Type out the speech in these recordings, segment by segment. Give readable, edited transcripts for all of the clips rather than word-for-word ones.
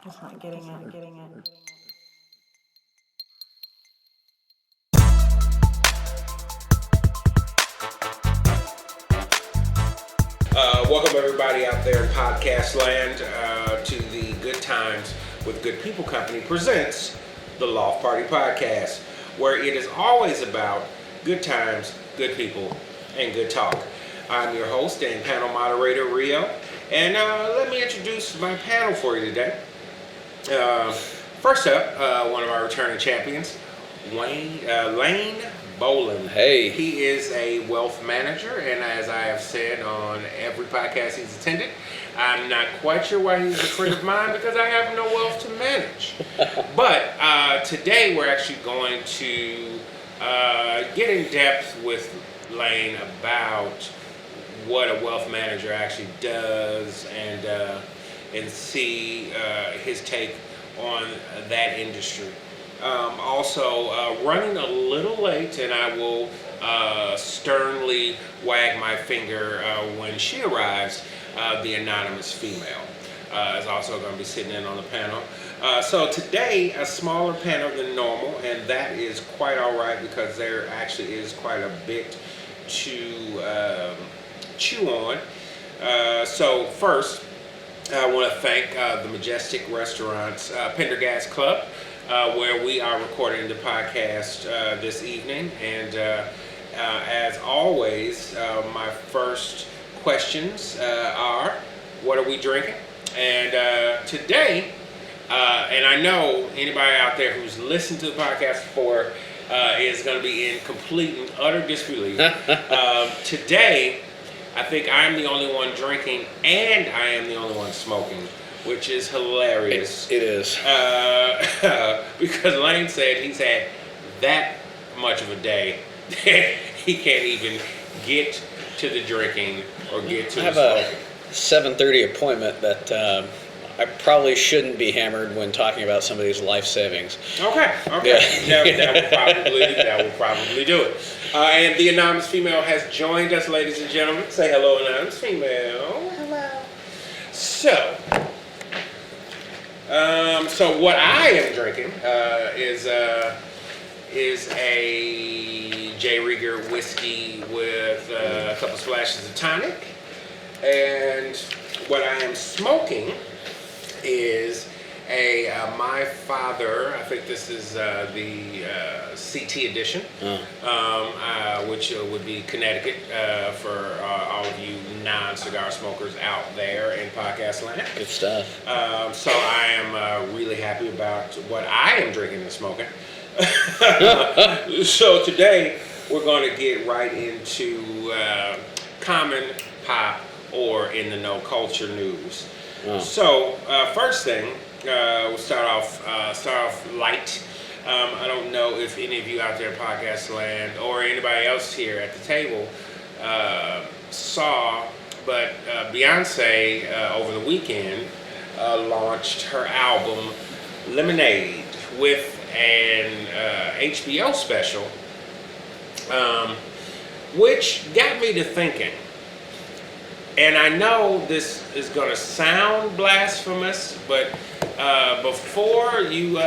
It's not getting in. Welcome everybody out there in podcast land to the Good Times with Good People Company presents the Loft Party Podcast, where it is always about good times, good people, and good talk. I'm your host and panel moderator, Rio, and let me introduce my panel for you today. First up, one of our returning champions, Lane Boland. Hey. He is a wealth manager, and as I have said on every podcast he's attended, I'm not quite sure why he's a friend of mine because I have no wealth to manage. But today we're actually going to get in depth with Lane about what a wealth manager actually does and see his take on that industry. Also, running a little late, and I will sternly wag my finger when she arrives, the anonymous female is also going to be sitting in on the panel. So today, a smaller panel than normal, and that is quite all right because there actually is quite a bit to chew on. So first, I want to thank the Majestic Restaurants Pendergast Club, where we are recording the podcast this evening. And as always, my first questions are, what are we drinking? And today, and I know anybody out there who's listened to the podcast before is going to be in complete and utter disbelief. Today, I think I'm the only one drinking and I am the only one smoking, which is hilarious. It is. Because Lane said he's had that much of a day that he can't even get to the drinking or get to the smoking. I have a 7:30 appointment that I probably shouldn't be hammered when talking about some of these life savings. Okay. Yeah. That will probably do it. And the anonymous female has joined us, ladies and gentlemen. Say hello, anonymous female. Hello. So what I am drinking is a J. Rieger whiskey with a couple splashes of tonic, and what I am smoking is a My Father. I think this is the CT edition, which would be Connecticut for all of you non-cigar smokers out there in podcast land. Good stuff. So I am really happy about what I am drinking and smoking. So today we're going to get right into common, pop, or in the no culture news. So first thing, we'll start off light. I don't know if any of you out there in podcast land or anybody else here at the table saw, but Beyonce over the weekend launched her album Lemonade with an HBO special, which got me to thinking. And I know this is going to sound blasphemous, but before you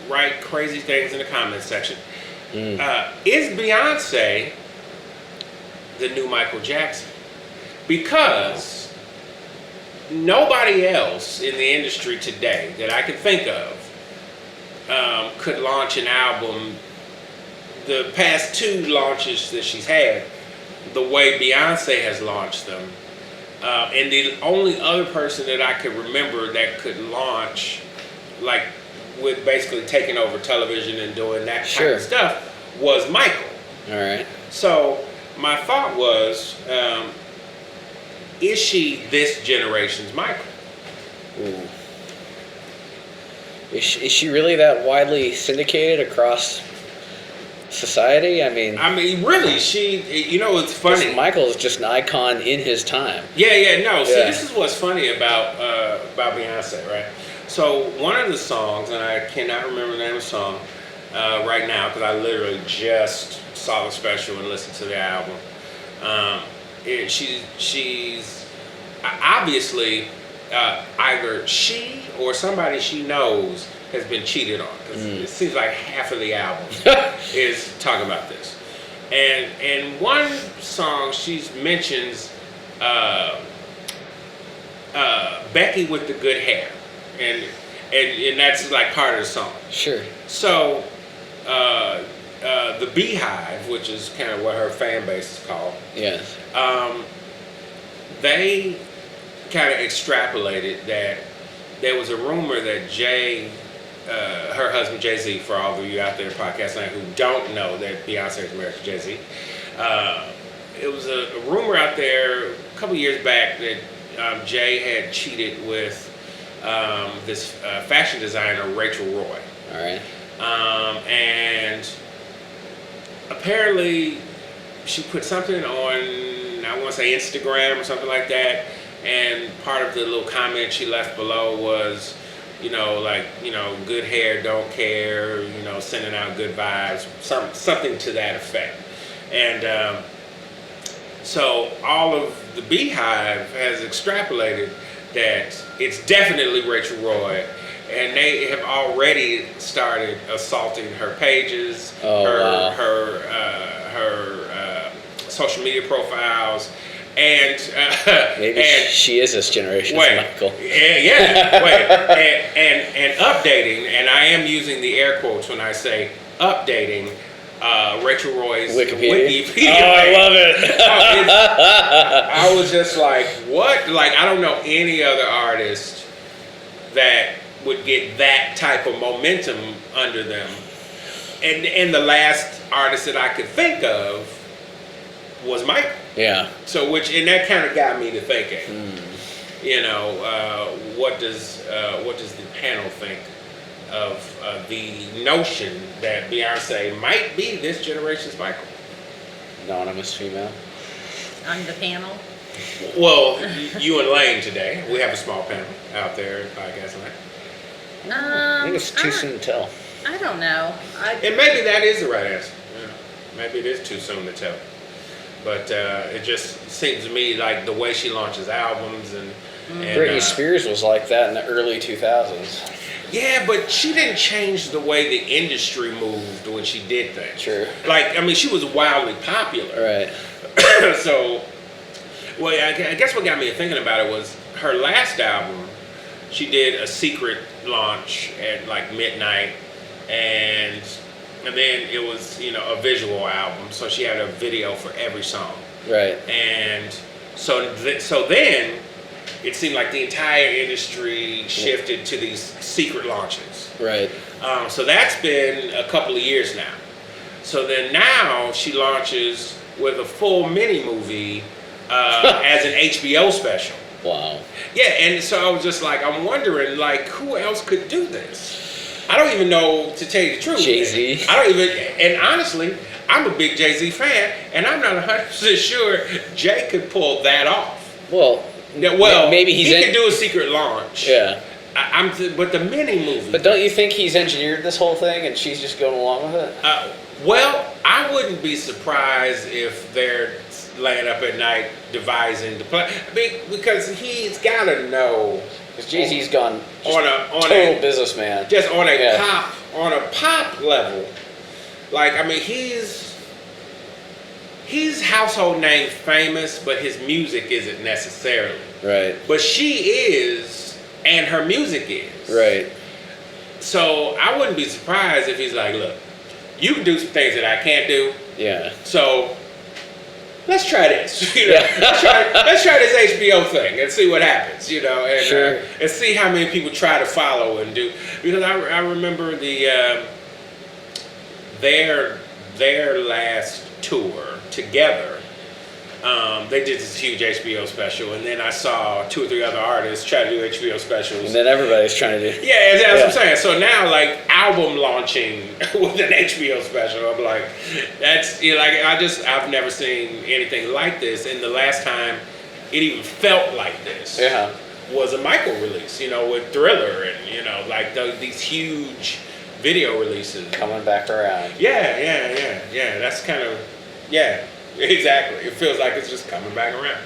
write crazy things in the comments section, is Beyonce the new Michael Jackson? Because nobody else in the industry today that I can think of could launch an album, the past two launches that she's had, the way Beyonce has launched them. And the only other person that I could remember that could launch, like with basically taking over television and doing that kind of stuff, was Michael. All right. So my thought was, is she this generation's Michael? Ooh. Is she really that widely syndicated across society? I mean, really, it's funny. Michael is just an icon in his time. See, this is what's funny about Beyonce, right? So one of the songs, and I cannot remember the name of the song right now because I literally just saw the special and listened to the album. She's obviously either she or somebody she knows has been cheated on. 'Cause it seems like half of the album is talking about this. And one song she mentions Becky with the good hair, and that's like part of the song. Sure. So the Beehive, which is kind of what her fan base is called, Yes. they kind of extrapolated that there was a rumor that Jay, her husband Jay-Z, for all of you out there in podcast land who don't know that Beyonce is married to Jay-Z, it was a rumor out there a couple years back that Jay had cheated with this fashion designer, Rachel Roy. All right. And apparently she put something on, I want to say Instagram or something like that, and part of the little comment she left below was, good hair, don't care, sending out good vibes, something to that effect. And so all of the Beehive has extrapolated that it's definitely Rachel Roy, and they have already started assaulting her pages, her social media profiles, and maybe she is this generation's Michael. And updating, and I am using the air quotes when I say updating Rachel Roy's Wikipedia. Oh, I love it. I was just like, what? Like, I don't know any other artist that would get that type of momentum under them. And the last artist that I could think of was Michael. Yeah. So and that kind of got me to thinking. What does the panel think of the notion that Beyonce might be this generation's Michael? Anonymous female. On the panel. Well, you and Lane today. We have a small panel out there in podcast land. I think it's too soon to tell. I don't know. And maybe that is the right answer. Maybe it is too soon to tell. But it just seems to me like the way she launches albums and Britney Spears was like that in the early 2000s. Yeah, but she didn't change the way the industry moved when she did things. True. She was wildly popular. Right. So, I guess what got me thinking about it was her last album. She did a secret launch at like midnight, and then it was a visual album. So she had a video for every song. Right. And so then it seemed like the entire industry shifted to these secret launches. Right. So that's been a couple of years now. So then now she launches with a full mini movie as an HBO special. Wow. Yeah, and so I was just like, I'm wondering, like, who else could do this? I don't even know, to tell you the truth. Jay-Z. And honestly, I'm a big Jay-Z fan, and I'm not 100% sure Jay could pull that off. Well, maybe he can do a secret launch. Yeah. But the mini movie. But don't you think he's engineered this whole thing and she's just going along with it? I wouldn't be surprised if they're laying up at night devising the plan. Because he's got to know. Because Jay-Z's gone on a total businessman. Just on a pop level. He's household name famous, but his music isn't necessarily. Right. But she is, and her music is. Right. So I wouldn't be surprised if he's like, look, you can do some things that I can't do. Yeah. So let's try this. Let's try this HBO thing and see what happens. And and see how many people try to follow and do. Because I remember their last tour together. They did this huge HBO special, and then I saw 2 or 3 other artists try to do HBO specials. And then everybody's trying to do. Yeah, that's what I'm saying. So now, like, album launching with an HBO special, I'm like, that's I've never seen anything like this. And the last time it even felt like this was a Michael release, with Thriller and these huge video releases coming back around. Yeah. That's kind of Exactly. It feels like it's just coming back around.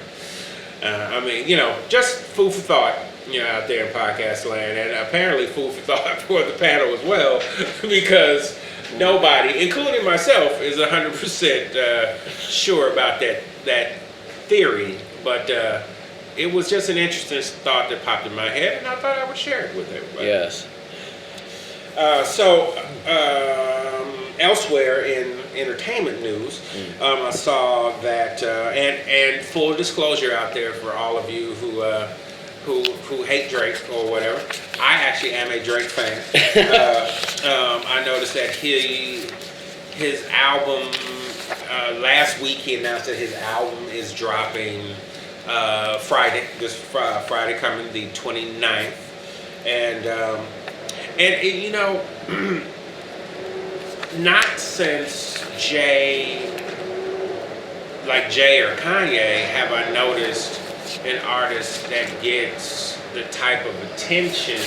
Just food for thought. out there in podcast land, and apparently food for thought for the panel as well, because nobody, including myself, is 100% sure about that theory. But it was just an interesting thought that popped in my head, and I thought I would share it with everybody. Yes. Elsewhere in entertainment news, I saw that, and full disclosure out there for all of you who hate Drake or whatever, I actually am a Drake fan. I noticed that his album, last week he announced that his album is dropping Friday, this Friday coming, the 29th. And you know, not since Jay or Kanye have I noticed an artist that gets the type of attention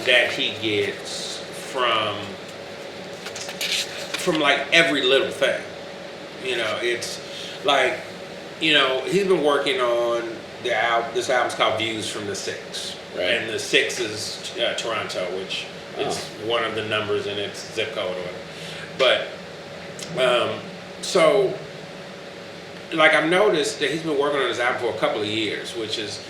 that he gets from like every little thing. You know, it's like, you know, he's been working on this album's called Views from the Six. Right. And the 6 is Toronto, which is one of the numbers in its zip code or whatever. But, so, like, I've noticed that he's been working on this album for a couple of years, which is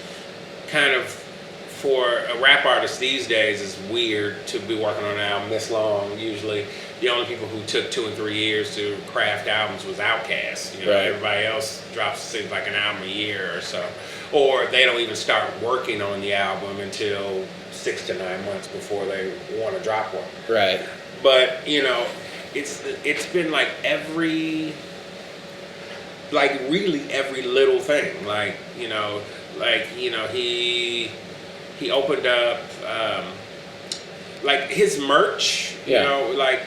kind of, for a rap artist these days, is weird to be working on an album this long. Usually, the only people who took 2 and 3 years to craft albums was Outkast. You know, right. Everybody else drops, seems like, an album a year or so. Or they don't even start working on the album until 6 to 9 months before they want to drop one. Right. But, you know, it's been like really every little thing. Like, you know, he opened up, like his merch, you know, like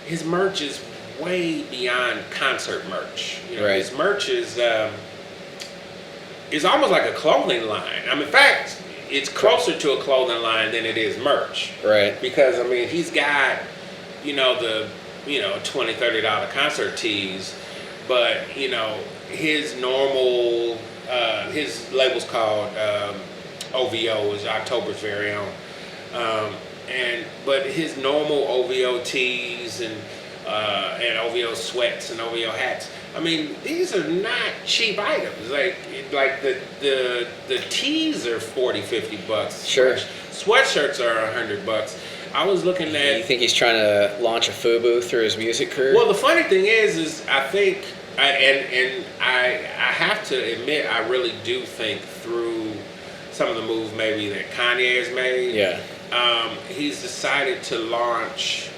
his merch is way beyond concert merch. You know, right. His merch is almost like a clothing line. I mean, in fact, it's closer to a clothing line than it is merch. Right. Because, I mean, he's got, you know, the, you know, $20, $30 concert tees, but, you know, his normal, his label's called OVO, is October's very own. But his normal OVO tees and OVO sweats and OVO hats, I mean, these are not cheap items. Like the tees are $40, $50. Sure. Sweatshirts are $100. I was looking at. You think he's trying to launch a FUBU through his music career? Well, the funny thing is I think, I have to admit, I really do think through some of the moves maybe that Kanye has made. Yeah. He's decided to launch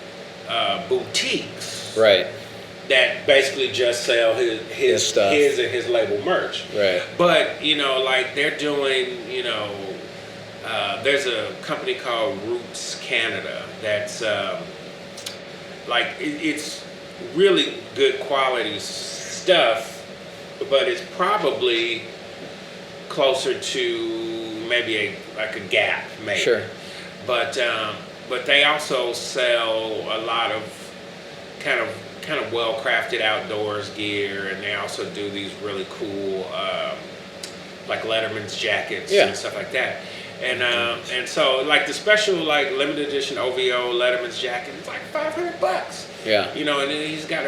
boutiques. Right. That basically just sell his stuff. His and his label merch. Right. But, you know, like they're doing, you know, there's a company called Roots Canada that's like it's really good quality stuff, but it's probably closer to maybe a Gap, maybe. Sure. But they also sell a lot of kind of well-crafted outdoors gear, and they also do these really cool like Letterman's jackets and stuff like that. And so like the special like limited edition OVO Letterman's jacket, it's like $500. Yeah. You know, and then he's got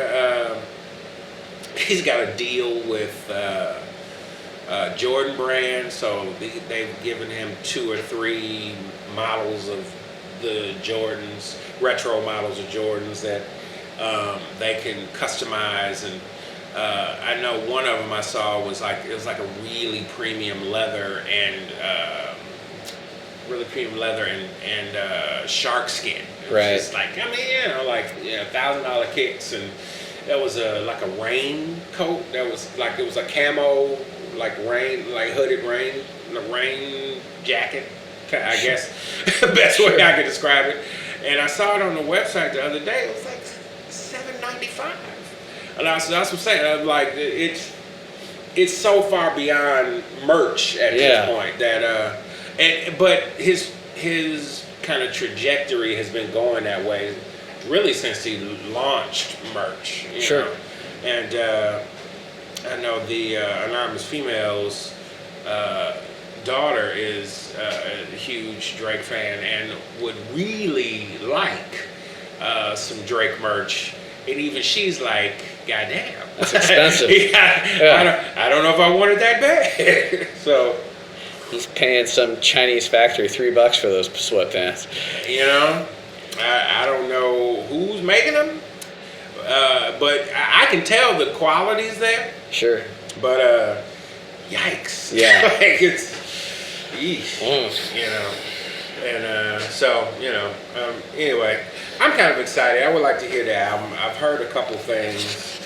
a deal with Jordan brand, so they've given him 2 or 3 models of the Jordans, retro models of Jordans that they can customize. And I know one of them I saw was like, it was like a really premium leather and shark skin. It was Right. just like, I mean, you know, like, you know, $1,000 kicks, and there was like a rain coat that was like, it was a camo like hooded rain jacket, I guess. Best way I could describe it. And I saw it on the website the other day. It was like $795. And that's what I'm saying. I'm like, it's so far beyond merch at this point that but his kind of trajectory has been going that way really since he launched merch. You know? And I know the Anonymous Females daughter is a huge Drake fan and would really like some Drake merch, and even she's like, "Goddamn, that's expensive." I don't know if I wanted that bad. So he's paying some Chinese factory $3 for those sweatpants. You know, I don't know who's making them, but I can tell the quality's there. Sure. But yikes! Yeah. Like it's, yeesh, you know. And so, you know, anyway, I'm kind of excited. I would like to hear the album. I've heard a couple things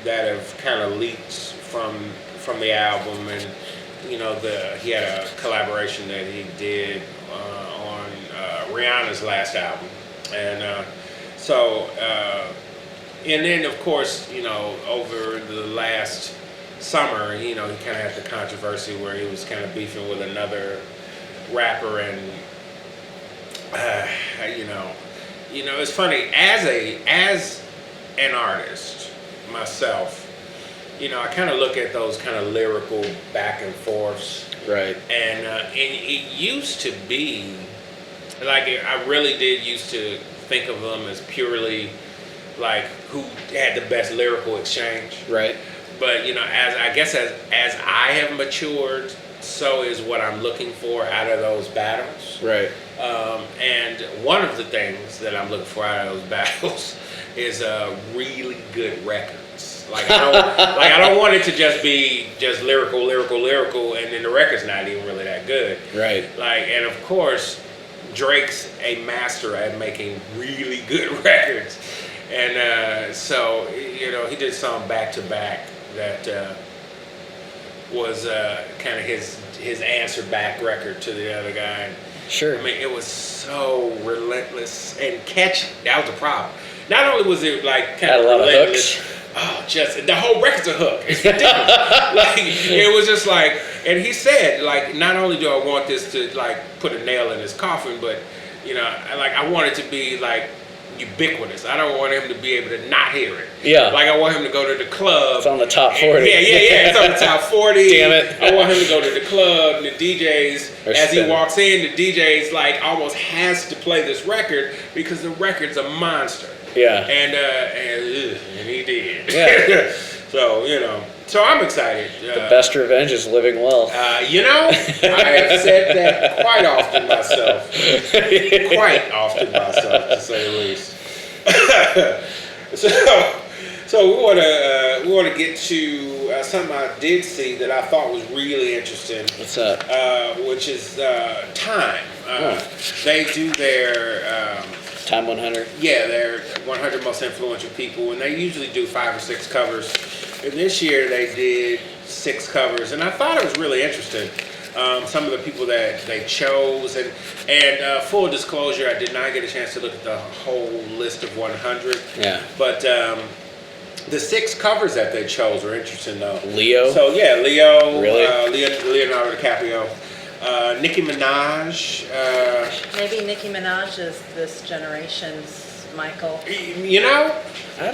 that have kind of leaked from the album, and you know, he had a collaboration that he did on Rihanna's last album, and so and then of course, you know, over the last summer, you know, he kind of had the controversy where he was kind of beefing with another rapper, and you know, it's funny as an artist myself. You know, I kind of look at those kind of lyrical back and forths, right? And it used to be like I really did used to think of them as purely like who had the best lyrical exchange, right? But you know, as I have matured, so is what I'm looking for out of those battles. Right. And one of the things that I'm looking for out of those battles is really good records. Like I don't want it to just be just lyrical, and then the record's not even really that good. Right. Like, and of course, Drake's a master at making really good records, and so you know, he did some back to back that was kind of his answer back record to the other guy. Sure. I mean, it was so relentless and catchy. That was the problem. Not only was it like kind Had of a lot relentless, of hooks. oh, just the whole record's a hook. It's ridiculous. Like it was just like, and he said like, not only do I want this to like put a nail in his coffin, but you know, I want it to be like ubiquitous. I don't want him to be able to not hear it. Yeah. Like I want him to go to the club. It's on the top 40. Yeah. It's on the top 40. Damn it. I want him to go to the club, and the DJs, as he walks in, the DJs like almost has to play this record because the record's a monster. Yeah. And he did. Yeah. So, you know, so I'm excited. The best revenge is living well. You know, I have said that quite often myself. To say the least. So we want to get to something I did see that I thought was really interesting. What's that? Which is Time. They do their Time 100. Yeah, they're 100 most influential people, and they usually do 5 or 6 covers. And this year they did 6 covers, and I thought it was really interesting. Some of the people that they chose, and full disclosure, I did not get a chance to look at the whole list of 100. Yeah. But the 6 covers that they chose were interesting, though. Leo. So yeah, Leo. Really? Leonardo DiCaprio. Nicki Minaj. Maybe Nicki Minaj is this generation's Michael. You know, I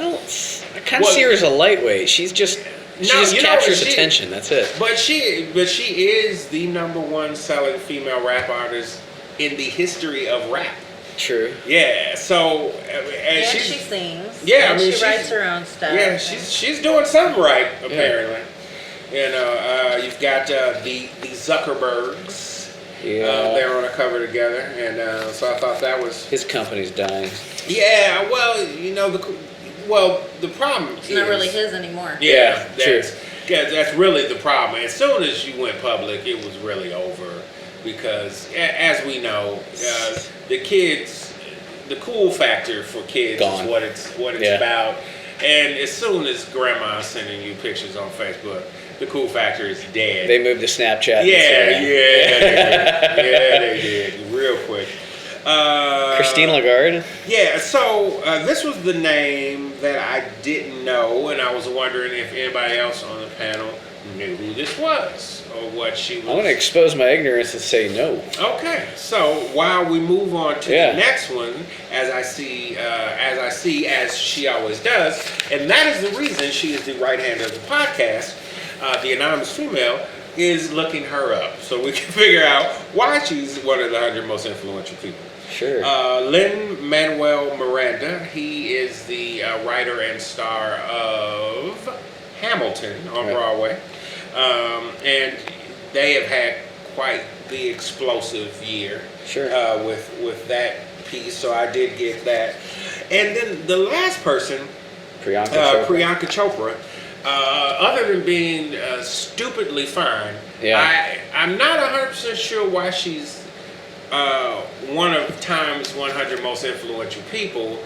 kind of see her as a lightweight. She just captures attention. That's it. But she is the #1 selling female rap artist in the history of rap. True. Yeah. So and she sings. Yeah, and I mean, she writes her own stuff. Yeah, she's doing something right apparently. You know, you've got the Zuckerbergs. Yeah. They're on a cover together, and so I thought that was. His company's dying. Yeah. Well, you know the problem It's not really his anymore. Yeah, true. That's really the problem. As soon as you went public, it was really over because, as we know, the kids, the cool factor for kids Gone. is what it's about. And as soon as grandma's sending you pictures on Facebook, the cool factor is dead. They moved to Snapchat. Yeah, they did real quick. Christine Lagarde? Yeah, so this was the name that I didn't know, and I was wondering if anybody else on the panel knew who this was or what she was. I'm going to expose my ignorance and say no. Okay, so while we move on to the next one, as she always does, and that is the reason she is the right hand of the podcast, the anonymous female. is looking her up so we can figure out why she's one of the 100 most influential people. Sure. Lin-Manuel Miranda, he is the writer and star of Hamilton on Broadway. And they have had quite the explosive year with that piece, so I did get that. And then the last person, Priyanka Chopra, other than being stupidly fine, I'm not 100% sure why she's one of Time's 100 most influential people.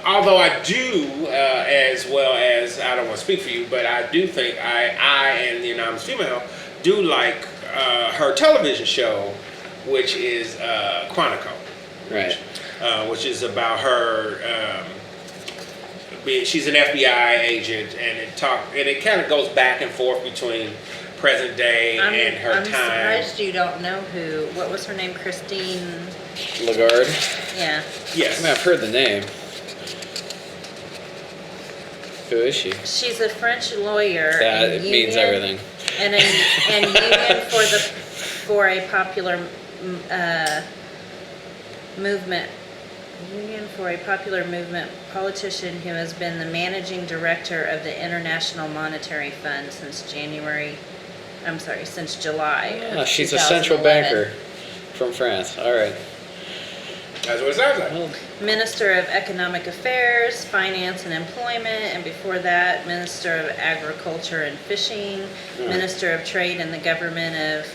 Although I do, as well as, I don't want to speak for you, but I do think I and the anonymous female do like her television show, which is Quantico. Right. Which is about her. She's an FBI agent, and it kind of goes back and forth between present day and her time. I'm surprised you don't know what was her name? Christine Lagarde. Yeah. Yes. I mean, I've heard the name. Who is she? She's a French lawyer. That means everything. And union for a popular movement. Union for a popular movement politician who has been the managing director of the International Monetary Fund since July. Oh, she's a central banker from France. All right. That's what it sounds like. Well, Minister of Economic Affairs, Finance and Employment, and before that, Minister of Agriculture and Fishing, Minister of Trade in the government of...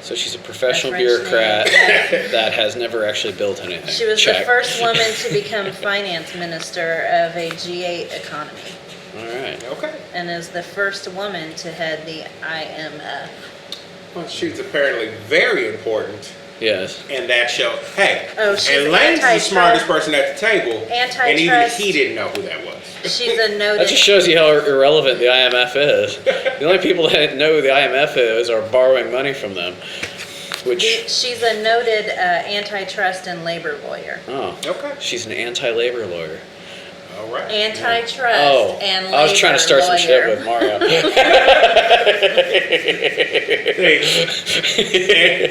so she's a professional French bureaucrat name. that has never actually built anything. She was Check. the first woman to become finance minister of a G8 economy. All right. Okay. And is the first woman to head the IMF. Well, she's apparently very important Yes. in that show. Hey, She's and Lane's the antitrust. smartest person at the table, and even Antitrust. he didn't know who that was. She's a noted... That just shows you how irrelevant the IMF is. The only people that know who the IMF is are borrowing money from them. Which... She's a noted antitrust and labor lawyer. Oh. Okay. She's an anti-labor lawyer. All right. Antitrust and labor I was trying to start some shit lawyer. with Mario.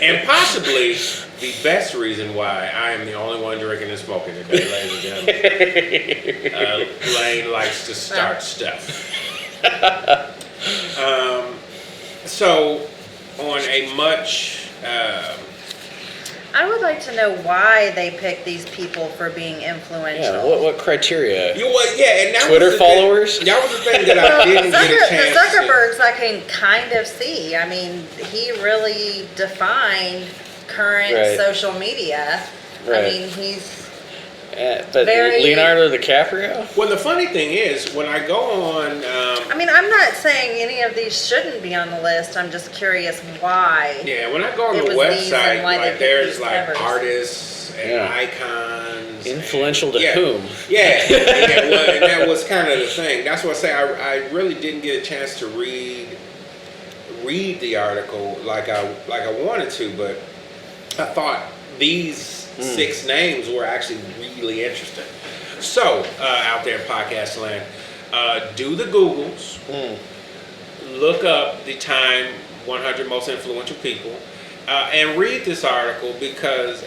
and possibly the best reason why I am the only one drinking and smoking today, ladies and gentlemen. Lane likes to start stuff. So, on a much... I would like to know why they picked these people for being influential. Yeah, what criteria? and that Twitter was the followers? That was the thing that I didn't get a chance The Zuckerbergs I can kind of see. I mean, he really defined current social media. Right. I mean, he's But very... Leonardo DiCaprio? Well, the funny thing is, when I go on... I mean, I'm not saying any of these shouldn't be on the list. I'm just curious why. Yeah, when I go on It the was these website, and why they like picked there's these like covers. artists and icons. Influential to yeah. whom? Yeah, and that was kind of the thing. That's what I say. I really didn't get a chance to read the article like I wanted to, but I thought these 6 names were actually really interesting. So out there in podcast land, do the Googles, look up the Time 100 most influential people, and read this article because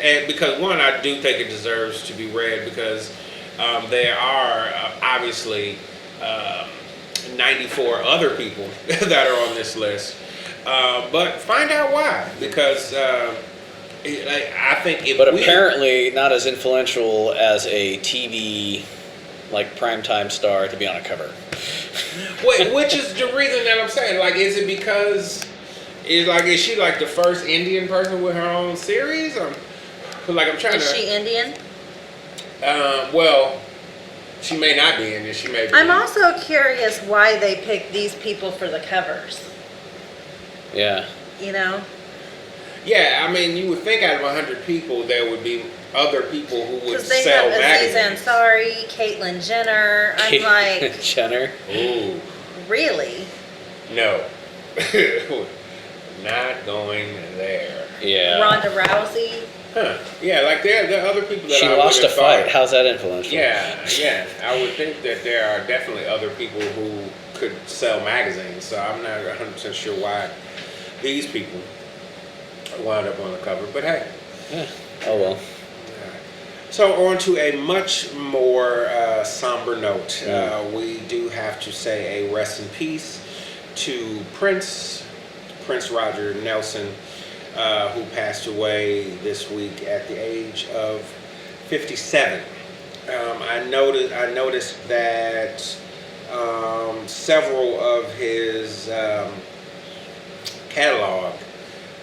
one, I do think it deserves to be read because there are obviously 94 other people that are on this list, but find out why, because I think if apparently not as influential as a TV like primetime star to be on a cover. which is the reason that I'm saying, like, is it because is she like the first Indian person with her own series? I'm trying Is she Indian? Well, she may not be Indian. She may be. I'm also curious why they picked these people for the covers. Yeah. You know? Yeah, I mean, you would think out of 100 people, there would be other people who would Because they sell have Aziz magazines. Ansari, Caitlyn Jenner. I'm like, Jenner. Ooh, really? no. Not going there. Yeah. Ronda Rousey. Huh. Yeah, like there are other people that She I lost a would have thought. fight. How's that influential? Yeah. I would think that there are definitely other people who could sell magazines, so I'm not 100% sure why these people wound up on the cover. But hey. Yeah. Oh well. So on to a much more somber note. We do have to say a rest in peace to Prince Roger Nelson, who passed away this week at the age of 57. I noticed that several of his catalog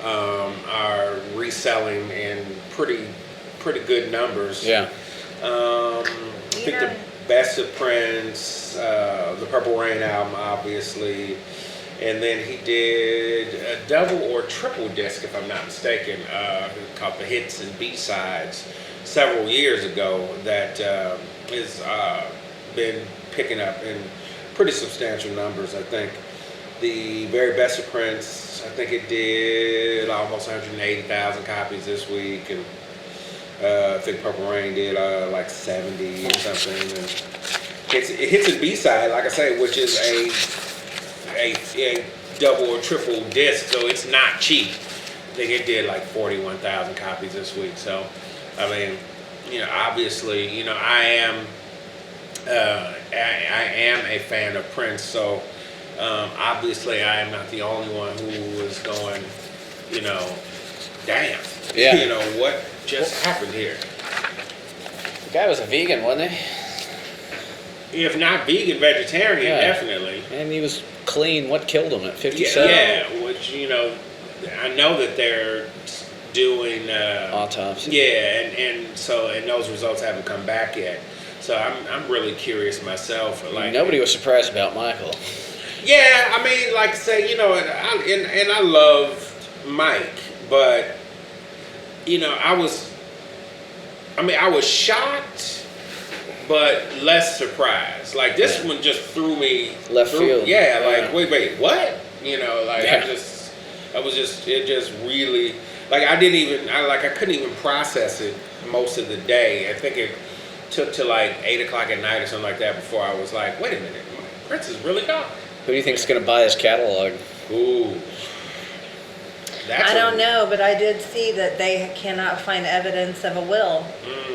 are reselling in pretty good numbers. Yeah. I think the Best of Prince, the Purple Rain album, obviously, and then he did a double or triple disc, if I'm not mistaken, called the Hits and B-Sides several years ago that has been picking up in pretty substantial numbers. I think the very Best of Prince, I think it did almost 180,000 copies this week, and I think Purple Rain did like 70 or something. And it hits a B-side, like I say, which is a double or triple disc, so it's not cheap. I think it did like 41,000 copies this week. So, I mean, obviously, I am a fan of Prince. So, obviously, I am not the only one who was going, damn. Yeah. What just happened here? The guy was a vegan, wasn't he? If not vegan, vegetarian, Yeah. definitely. And he was clean. What killed him at 57? Yeah, which, I know that they're doing Autopsy. Yeah, and those results haven't come back yet. So I'm really curious myself. Like, Nobody was surprised about Michael. Yeah, I mean, like say, and I loved Mike, but I was shocked, but less surprised. Like this one just threw me Left field. Yeah, like wait, what? Yeah. It just really, like I couldn't even process it most of the day. I think it took to like 8 o'clock at night or something like that before I was like, wait a minute, Prince is really gone. Who do you think's going to buy his catalog? Ooh. I don't know, but I did see that they cannot find evidence of a will.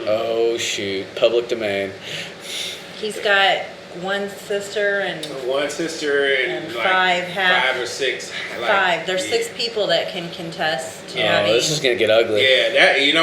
Oh, shoot. Public domain. He's got one sister and like five or six. Like, five. There's 6 people that can contest. This is going to get ugly. Yeah, that when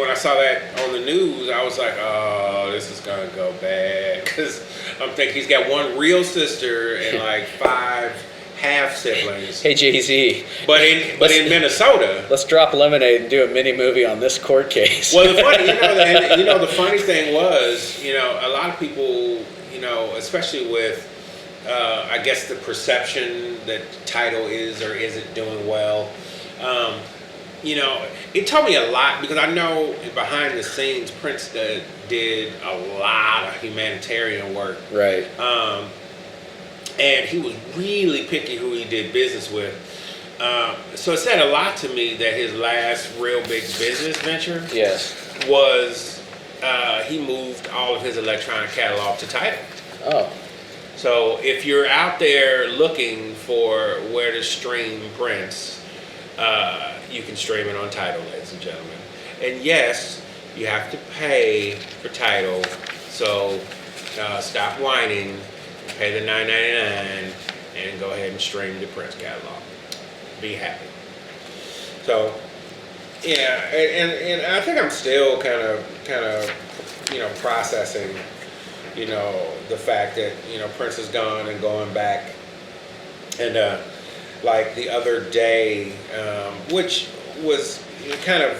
I saw that on the news, I was like, oh, this is gonna go bad, because I'm thinking he's got one real sister and like 5 half siblings. Hey, Jay-Z. But in Minnesota, Let's drop Lemonade and do a mini movie on this court case. well, the funny thing was, a lot of people, especially with, I guess the perception that Tidal is or isn't doing well. It told me a lot, because I know behind the scenes Prince did a lot of humanitarian work. Right. And he was really picky who he did business with. So it said a lot to me that his last real big business venture Yes. was he moved all of his electronic catalog to Tidal. Oh. So if you're out there looking for where to stream Prince, you can stream it on Tidal, ladies and gentlemen. And yes, you have to pay for Tidal. So stop whining, pay the $9.99, and go ahead and stream the Prince catalog. Be happy. So yeah, and I think I'm still kind of processing the fact that Prince is gone and going back, and like the other day, which was kind of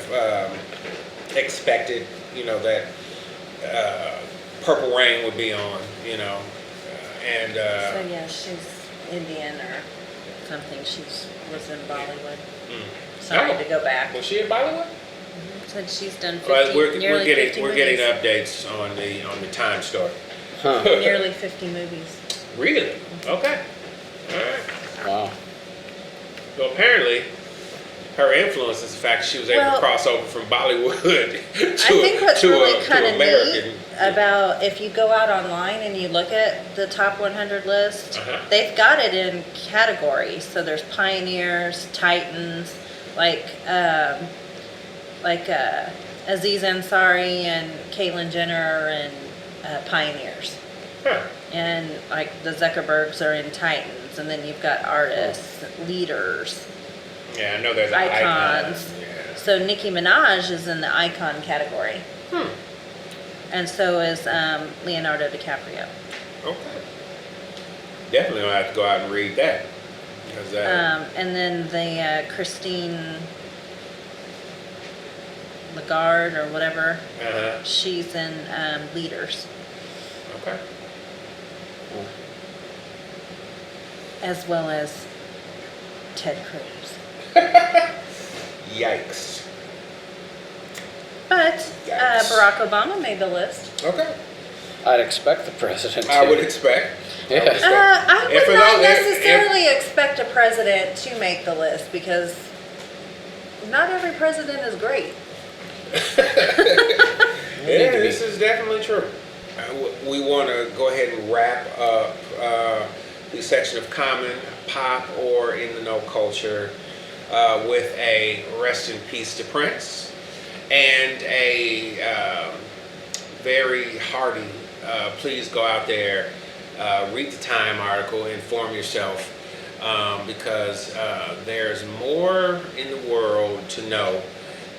expected, that Purple Rain would be on, and So yeah, she's Indian or something. She was in Bollywood. Sorry to go back. Was she in Bollywood? Said she's done 50, Well, we're nearly 50 getting movies. updates on the Time story. Huh. Nearly 50 movies. Really? Okay. All right. Wow. So apparently, her influence is the fact she was able to cross over from Bollywood I think what's really kind of American. neat about if you go out online and you look at the top 100 list, Uh-huh. they've got it in categories. So there's pioneers, titans, like Aziz Ansari and Caitlyn Jenner and pioneers. Huh. And like the Zuckerbergs are in titans, and then you've got artists, leaders, Yeah, I know there's an icons. icon. Yeah. So Nicki Minaj is in the icon category, and so is Leonardo DiCaprio. Okay. Definitely gonna have to go out and read that. Because And then the Christine Lagarde or whatever, uh-huh. she's in leaders, Okay. as well as Ted Cruz. Yikes. But Yikes. Barack Obama made the list. Okay. I'd expect the president to. I would expect. Yeah. I If would it not don't- necessarily expect a president to make the list because not every president is great. Yeah, this is definitely true. We want to go ahead and wrap up the section of common, pop, or in the know culture with a rest in peace to Prince and a very hearty please go out there, read the Time article, inform yourself, because there's more in the world to know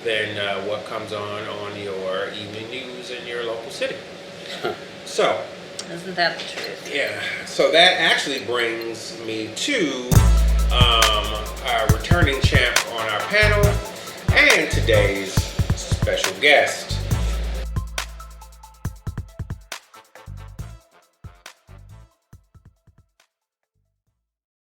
than what comes on your evening news in your local city. So, Isn't that the truth? yeah, so that actually brings me to our returning champ on our panel and today's special guest.